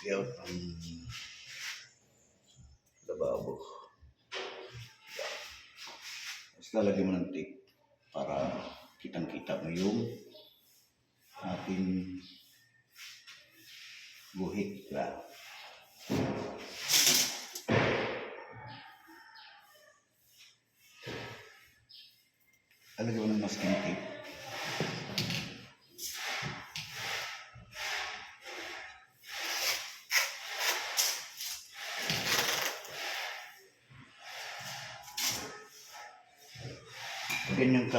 layout ng lababo. Tapos lalagyan mo ng tape para kitang-kita mo yung ating guhit. Lalagyan mo ng masking tape. Ganyan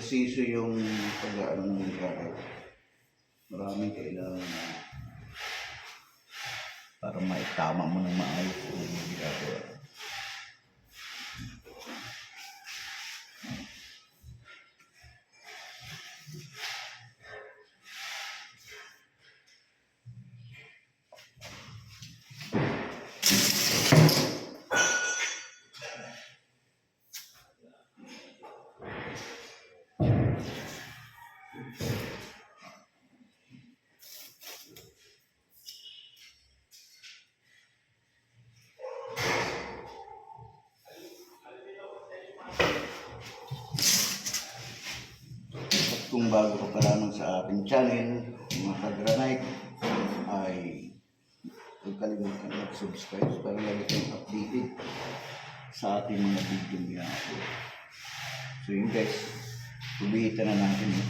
proseso yung pag-aano ng gamit. Maraming kailangan para maitama mo ng maayos yung ginagawa. Kung bago ka pa lamang sa ating channel, mga ka-granite, ay huwag kalimutan mag-subscribe para lagi kayong updated sa ating mga video ginagawa. So yun guys, ulitin na natin yun.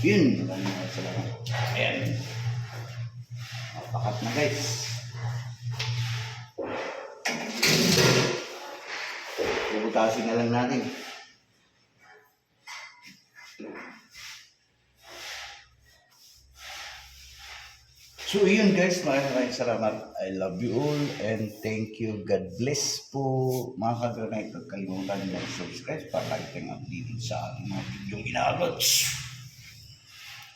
Yun, maraming salamat. Ayan. Napakat na guys. Bubutasin na lang natin. So yun guys, maraming salamat. I love you all and thank you. God bless po. Mga ka-granite, huwag kalimutan mag-subscribe para lagi kayong updated sa ating mga video ginagawa.